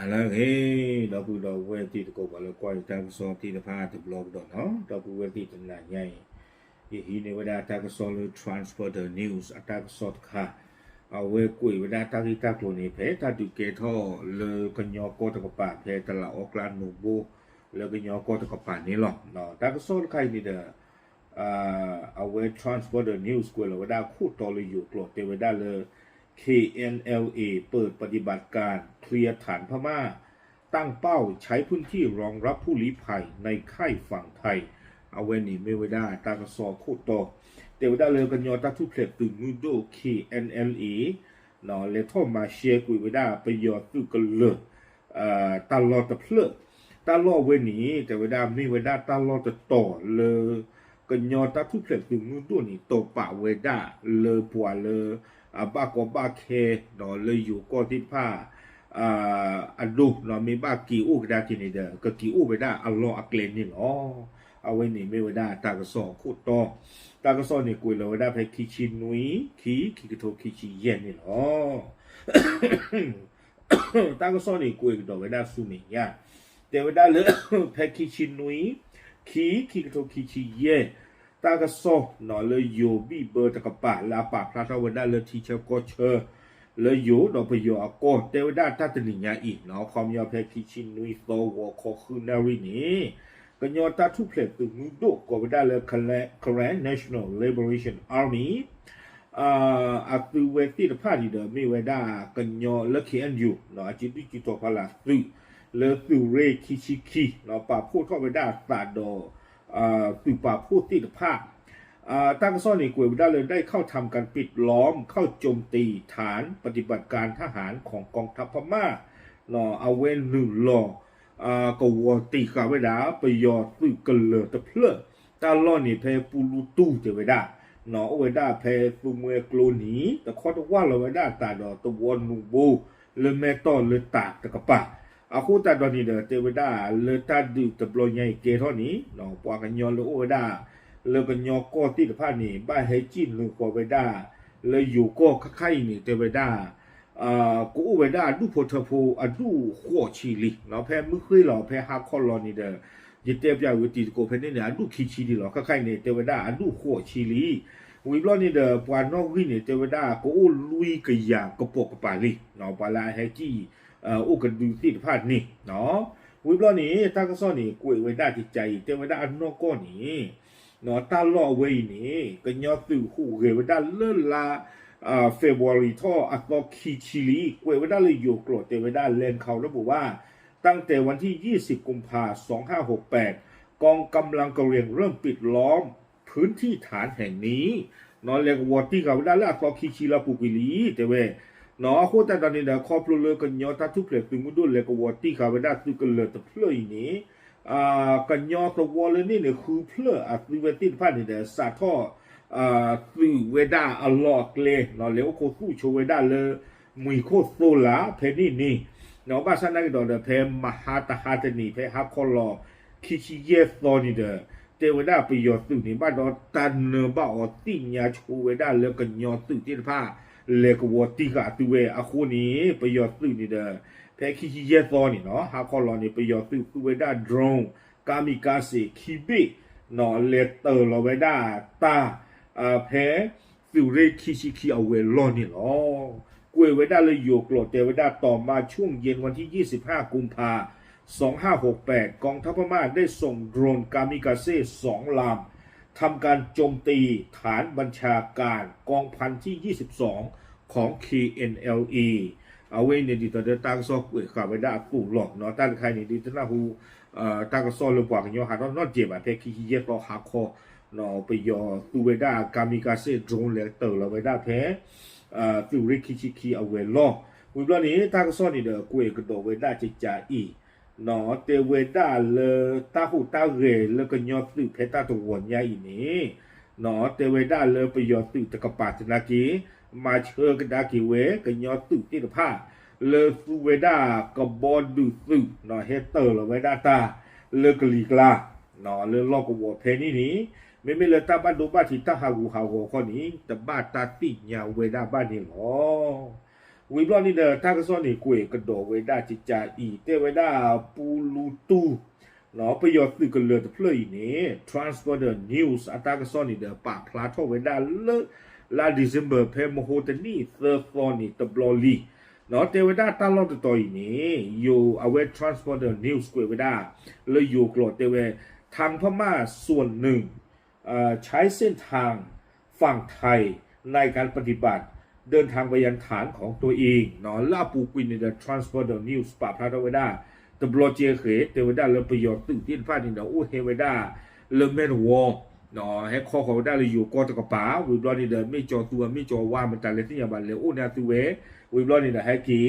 Alage dapu do weti ko balo ko ta so ti da pha ti blog do no dapu weti tan na nyai hi ne wada ta ko so transfer the news attack sort kha awe kui wada ta ki ta ko ni phe ta tu ke tho le ko nyo ko ta ko pa phe ta la okla nu bo le ko nyo ko ta ko pa ni lo no ta ko so khai ni da awe transfer the news ko le wada khu to le yu ko te wada le KNLA เปิดปฏิบัติการเคลียร์ฐานพม่าตั้งเป้าใช้พื้นที่รองรับผู้ลี้ภัยในค่ายฝั่งไทยเอาเวนี่ไม่ได้ตากสอคู่โตเดี๋ยวได้เลยกันยอตักทุกเพลตึงมือโด KNLA เนาะเลยท่อมาเชียร์กุยไม่ได้ไปยอตุกันเลยตลอดตะเพลตลอดเวนี่แต่เวลาไม่เวลาตลอดตะต่อเลยกันยอตักทุกเพลตึงมือโดนี่โตปะเวด้าเลยปัวเลยบ้าก็บ้าเคเนาะเลยอยู่ก็ที่ผ้าอันดูเนาะมีบ้ากี่อู้ก็ได้ที่นี่เด้อก็กี่อู้ไปได้อัลลอฮ์อักเลนนี่เนาะเอาไว้นี่ไม่ไว้ได้ตากระสอบคู่ต่อตากระสอบนี่กุยเราไว้ได้ไปคิชินุยขี้กระโถคิชิเย็นนี่เนาะตากระสอบนี่กุยเราไว้ได้สุนียะแต่ไว้ได้เลยไปคิชินุยขี้กระโถคิชิเย็นตากระสอบเนาะเลยโยบีเบอร์ตะกปะลาปากพระเจ้าวันได้เลยทีเชก็เชอเลยโยดอกพยอก็เทวดาทัตนิญาอีเนาะความยอเพคิชินุยโตวคอคือนารินีก็ยอตาทุเพลตึงโดก็วันได้เลยKaren National Liberation Armyอัตุเวทีthe party เดมีเวดาก็ยอเลเคอันยูเนาะจิตจิตตัวพลาสึเลตุเรคิชิคิเนาะป่าพูดเข้าไปได้ตาดอตุป่าพูดที่ภาคตั้งซ่อนในกวยได้เลยได้เข้าทำการปิดล้อมเข้าโจมตีฐานปฏิบัติการทหารของกองทัพพม่าเนาะเอาเว้นหนึ่งลอกวตีกาเวดาไปยอตึกกันเลยตะเพลตาล่อนี่เพปูลูตู้เจเวดาเนาะเวดาเพปูเมกโลนีแต่ข้อที่ว่าเราเวดาตาดอตะวันนูโบเลเมตอเลตากตะกปะอาคูตาดอนี่เดเตเวดาเลตาดูตะบลอยใหญ่เกท่อนี้เนาะปวกันยอนเลโอเวดาเลยกันยอก็ที่ผ้านี่บ้านให้จีนเลยก็ไปได้เลยอยู่ก็ค่ายนี่แต่ไปได้กูไปได้ดูโพธโพดูหัวชีลิเนาะแพ้มือคุยหรอแพ้ฮักคอลนี่เด้อยิ่งเทียบยาววิตีกูแพ้เนี่ยดูขี้ชีลิหรอค่ายนี่แต่ไปได้ดูหัวชีลิวิบล้อนี่เด้อปานนอกวินี่แต่ไปได้กูลุยกยากระปกกระปาลิเนาะปลาให้จีอุกันดูที่ผ้านี่เนาะวิบล้อนี่ตั้งก็ซ่อนนี่กูไปได้จิตใจแต่ไปได้อันนอกก็นี่เนาะตาล่อเว้ยนี่ก็ยอดตู่หูเกวดาเลิศละเฟบรุรีท่ออัตโตคีชิลีเกวดาเลยอยู่โกรธเตวดาเลนเขาระบุว่าตั้งแต่วันที่20กุมภาพันธ์2568กองกำลังกะเหรี่ยงเริ่มปิดล้อมพื้นที่ฐานแห่งนี้เนาะเรียกว่าที่เขาได้ละอัตโตคีชิลาปุกิลีแต่เว้เนาะโคตรตอนนี้เด้อครอบครัวเลยกันยอดทัทุเพลตึงมุดุเรียกว่าที่เขาได้ตุกันเลยตะเพลยนี้กันยอตัววอลนี่เนี่ยคือเพลอติเวติพันนี่เด้อสาท่อตือเวดาอลอดเลยเนาะเลี้ยวโคสู้โชเวดาเลยมีโคโซลาเพนี่เนาะบ้านฉันนั่งดอเด้อเพมหาตาฮาตนีเพฮักคอลอคิชิเยสตอนี่เด้อเทวดาไปยอตื่นนี่บ้านดอตันเนบ้าอติญญาโชเวดาเลยกันยอตื่นที่ผ้าเลกวอติกาตุเวอะคูนี้ไปยอตื่นนี่เด้อแพ้คิชิเยสตอนี่เนาะฮักคอลอนี่ไปยอตื่นตุเวดาโดรนกามิกาเซคิบิเนาะเลเตอร์ลอเวดาตาแพ้ฟิวเรคิชิคิเอาเวลอนนี่หรอกวยไว้ได้เลยโยกโกรธแต่ไว้ได้ต่อมาช่วงเย็นวันที่25กุมภาพันธ์2568กองทัพพม่าได้ส่งโดรนกามิกาเซ่2ลำทำการโจมตีฐานบัญชาการกองพันที่22ของ KNLA เอาไว้ในดิตเดตั้งซอกเวขาไว้ได้กูหลอกเนาะตั้งใครในดิตนาหูตั้งก็ซอลเลยกว่ากันยอหาเนาะเจ็บเพคิฮิเยตต่อหาคอเนาะไปยอตูเวดากามิกาเซ่โดรนเลเตอร์เราไว้ได้แพ้ฟิวริคิชิคิเอาเวลอวิบลอนี้ตั้งก็ซอนี่เด้อกูเอกโดเวดาจิจาอีเนาะเตเวดาเลตาหูตาเรแล้วก็ยอตูเพตาตัววนยาอีนี้เนาะเตเวดาเลไปยอตูตะกปาจนากีมาเชิญกันดากิเวก็ยอตูที่ตะผ้าเลฟูเวดากบอลดูซึเนาะเฮเตอร์เราไว้ได้ตาเลกลีกลาเนาะเลลอกวัวเพนี่นี้ไม่เลยตาบ้านดูบ้านที่ตาหาหูข้อนี้แต่บ้านตาติญาเวดาบ้านนี่หรอ วิบลอนี่เดอถ้าก็ซ้อนนี่กุยกระโดดไว้ได้จิจาอีเตไว้ได้ปูลูตูเนาะประโยชน์ตื่นกันเลยแต่เพลย์นี่ transporter news อัตราก็ซ้อนนี่เดอปากพลาทไว้ได้เลลาดิเซมเบอร์เพมโฮเตนี่เซอร์ฟอนนี่ตบลอลีเนาะเตไว้ได้ตลอดตัวอีนี่อยู่เอาไว้ transporter news กุยไว้ได้เลยอยู่กลอดเตไว้ทางพม่าส่วนหนึ่งใช้เส้นทางฝั่งไทยในการปฏิบัติเดินทางไปยังฐานของตัวเองเนาะลาปูกินใน The Transporter News ปะพลาดไว้ได้ตบลอเจเขเตวด้าเลยประโยชน์ตื่นที่ฟ้าดินดาอู้เฮไว้ได้เลยเมนวอเนาะให้ข้อเขาได้เลยอยู่ก็ตะกป๋าวิบลอนี่เดินไม่จอตัวไม่จอว่ามันแต่เลยที่อย่างบันเลยอู้นาตัวเววิบลอนี่เดินให้กี่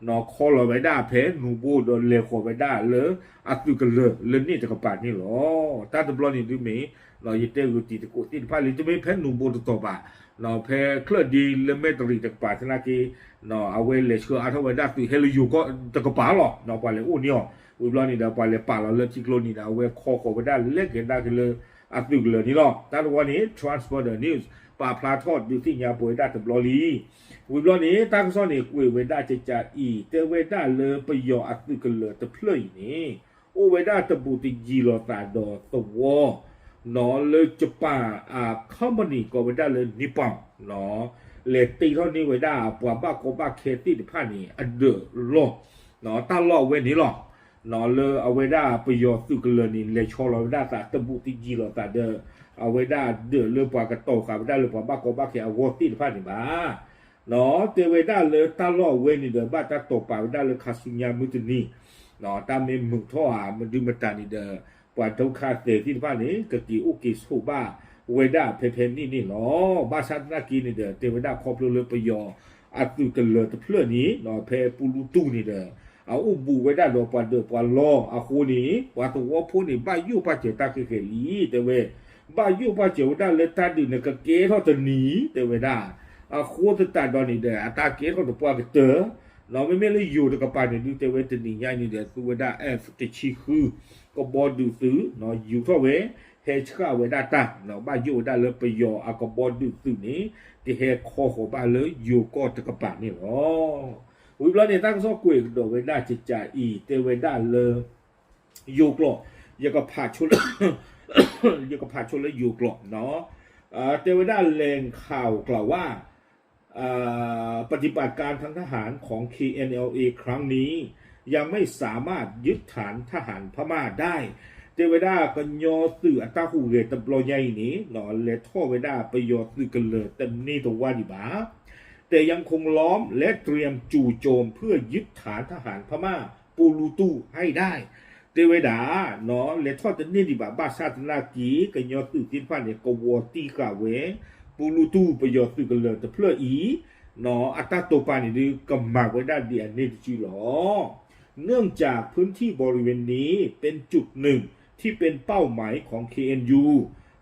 เนาะข้อเราไว้ได้เพนูบูโดนเลขไว้ได้เลยอัตุกันเลยนี่ตะกป๋านี่หรอถ้าตบลอนี่ดูไหมเรายึดเตกุติตะกุติฟ้าเลยจะไม่เพนูบูตัวป่าเนาะเพเคลื่อนดีเลเมตริตกป่าชนะกีเนาะเอาไว้เลยเชื่ออาทวันได้คือเฮลิยูก็ตะกป่าหรอเนาะไปเลยอู้เนี่ยวิบลอนี่เดาไปเลยป่าเราเลิกจิกโลนี่เดาเอาไว้คอไว้ได้เล็กเห็นได้กันเลยอัดตึกเลยนี่หรอแต่วันนี้ Transporter News ป่าพลาทอดอยู่ที่ยาป่วยได้ตบลอลีวิบลอนี่ตั้งซ้อนนี่กุยไว้ได้จะจ่าอีเตไว้ได้เลยไปยออัดตึกกันเลยตะเพลยนี่โอ้ไว้ได้ตะบูติจีโลตาดอตะวอนอเลยจะป่าคอมพานีก็ไว้ได้เลยนิปปองเนาะเลตตีเท่านี้ไว้ได้ปว่าบ้าก็บ้าเคตี้ที่ผ่านนี่อันเดอร์โลเนาะตั้งล่อเว้นนี้หรอเนาะเลยเอาไว้ได้ประโยชน์สุกเลยนี่เลยชอเราได้แต่ตะบุติจีเราแต่เดอเอาไว้ได้เดอเรื่องปว่ากระโตกับได้เลยปว่าบ้าก็บ้าเคเอาวอตี้ที่ผ่านนี่บ้าเนาะเตไว้ได้เลยตั้งล่อเว้นนี่เดอบ้าตะโตป่าไว้ได้เลยคาสุญญามุตนี่เนาะตามเมมึงท่อมันดูมันตานี่เดอปว่าทุกขาเตที่ผ่านนี้กะกีอุกิสูบ้าเวด้าเพนนี่เนาะบ้าชันนากีนี่เด้อเตเวด้าครอบเรือประยออัตุตะเลตะเพลนี้เนาะเพปูลูตูนี่เด้อเอาอุบูเวด้าโดปว่าเด้อปว่าลออะโคนี่ว่าตัวพูนี่บ้ายู่ป้าเจตาคือเขลีเตเวบ้ายู่ป้าเจวด้าเลตาดินกะเกเฮาตะหนีเตเวด้าอะโคตะตาดอนี่เด้ออะตาเกเฮาตะปว่ากะเตอเราไม่เลยอยู่ตะกะปานี่ดูเตเวตะนี่ใหญ่นี่เด้อตัวด้าเอฟตะชีคือก็บ่ดูซื้อเนาะอยู่เท่าเวเฮชข้าเวดาตาเนาะบ้าอยู่ได้เลยไปยออากบอดูตื่นนี้ที่เฮคอของบ้านเลยอยู่ก็ตะกะปะนี่หรอวิบลอนี่ตั้งซอกกุยโดเวดาจิจ่าอีเตเวดาเลยอยู่กลอยากผ่าชุลยากผ่าชุลแล้วอยู่กลอเนาะเตเวดาแรงข่าวกล่าวว่าปฏิบัติการทางทหารของ KNLA ครั้งนี้ยังไม่สามารถยึดฐานทหารพม่าได้เตเวดาก็ยอสื่ออัตราหูเรตบลอยใหญ่นี้เนาะเลท่อเวดาไปยอสื่อกันเลยแต่นี่ตัวว่าดิบาแต่ยังคงล้อมและเตรียมจู่โจมเพื่อยึดฐานทหารพม่าปูลูตูให้ได้เตเวดาเนาะเลท่อแต่นี่ดิบาบาชาตนากีก็ยอสื่อที่ผ่านเนี่ยก็วอตีกาเวปูลูตูไปยอสื่อกันเลยแต่เพื่ออีเนาะอัตราตัวปานี่ดือกำมาไว้ได้เดียนี่จีหรอเนื่องจากพื้นที่บริเวณนี้เป็นจุดหนึ่งที่เป็นเป้าหมายของ KNU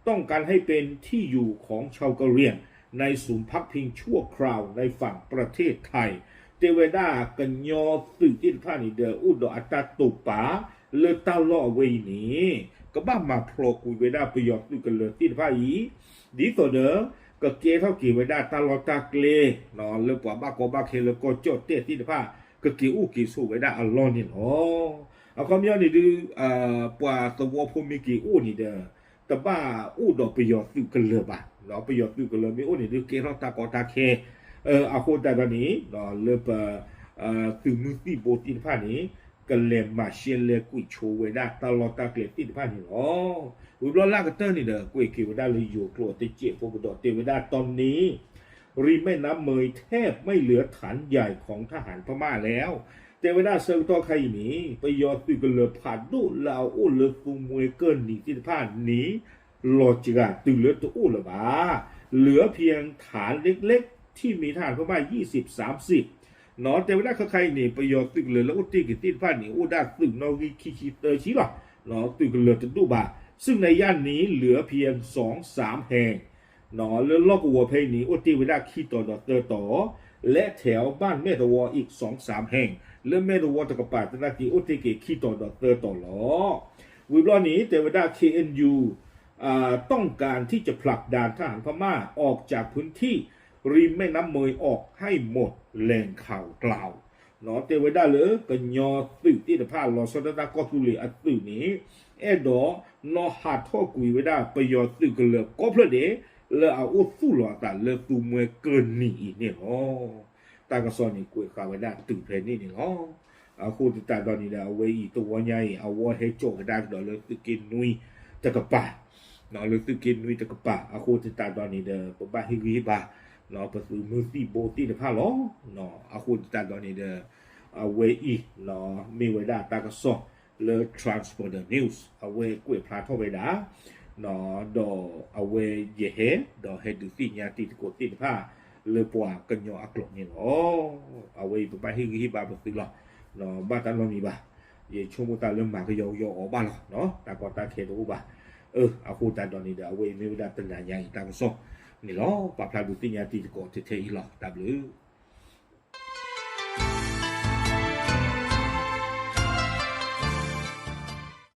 ต้องการให้เป็นที่อยู่ของชาวกะเหรี่ยงในศูนย์พักพิงชั่วคราวในฝั่งประเทศไทยเตเวดากันยอตื่นที่ผ่านนี่เดออุดอัตราตุปาเลตาล่อเวนี้ก็บ้ามาโปรกุยเวดาประโยชน์ด้วยกันเลยที่ผ่านอีดีต่อเดอก็เกเท่ากี่เวดาตลอดตาเกลนอนเลยกว่าบ้าก็บ้าเคเลยก็โจทย์เตที่ผ่านก็กี่อุกิสู้เวดาอัลลอฮ์นี่เนาะเอาความยาวนี่ดูปว่าตัวพมิกีอู้นี่เด้อแต่บ้าอู้ดอกประโยชน์อยู่กันเลยบ้าเนาะประโยชน์อยู่กันเลยมีอู้นี่ดูเกเราตากอตาเคเอาคนแต่ตอนนี้เนาะเลยคือมือที่โบตินผ่านนี้กันเลยมาเชียนเลยกุยโชว์ไว้ได้ตลอดตาเกล็ดที่ผ่านนี้เนาะอุบลลากเตอร์นี่เด้อกุยคิวได้เลยอยู่กลัวติเจี๊ยบพวกดอกเตวดาตอนนี้ริมแม่น้ำเมยแทบไม่เหลือฐานใหญ่ของทหารพม่าแล้วเตวดาเซิงต่อใครหนีไปยอดตื่นกันเลยผ่านดูลาวอู้เลือฟูมวยเกินหนีที่ผ่านหนีโลจิกาตื่นเลือตัวอู้ละบ้าเหลือเพียงฐานเล็กๆที่มีทหารพม่า20-30เนาะเตวดาใครหนีไปยอดตื่นเลยแล้วอู้ตีกิติผ่านหนีอู้ได้ตื่นนอวิคิเตอร์ชี้หรอเนาะตื่นกันเลยจะดูบ้าซึ่งในย่านนี้เหลือเพียง 2-3 แห่งเนาะแล้วลอกวัวเพหนีอู้ตีเวดาขี้ต่อดอเตอร์ต่อและแถวบ้านแม่ตะวออีก 2-3 แห่งเริ่มแม่ดูว่าตะกปาตะนากีอุติเกขี้ต่อดอกเตอร์ต่อหรอวิบลอนี้เตวดา KNU ต้องการที่จะผลักดันทหารพม่าออกจากพื้นที่ ริมแม่น้ำเมยออกให้หมดแหล่งข่าวกล่าวเนาะเตวได้เลยก็ยอตื่นที่จะพาลอสตาก็ตุลีอัตื่นนี้ดอนอหาท่อกุยไว้ได้ไปยอตื่นกันเลยก็เพราะเดเลยเอาอุสู้หลอแต่เลยตูมวยเกินหนีเนี่ยอ๋อตากระซอนนี่กุยข่าวไว้ได้ตื่นเพลนนี่เนี่ยอ๋อเอาคู่ติดตามตอนนี้แล้วเอาไว้อีตัวใหญ่เอาวอให้โจกได้เดี๋ยวเลยตื่นกินนุ้ยจะกระป๋าเนาะเลยตื่นกินนุ้ยจะกระป๋าเอาคู่ติดตามตอนนี้เด้อปะบ้าฮิริบาเนาะประตูมือตีโบตีเดผ้าล้อเนาะเอาคู่ติดตามตอนนี้เด้อเอาไว้อีเนาะมีไว้ได้ตากระซอนเลย transport news เอาไว้กุยพลาดเข้าไปได้nó đồ ở quê dễ hết đồ hết được tin nhà tin của tin pha lừa quả cần nhỏ ác lộn như nó ở quê tụi bay hi ba bậc tự lo nó ba ta lo mi ba về chung một ta lương mà cái dầu dầu ở ba lo nó ta còn ta khéo đủ ba ở khu ta đòn này ở quê nếu đã từng là nhà ta có số này nó và phải được tin nhà tin của thế thế lo ta lừa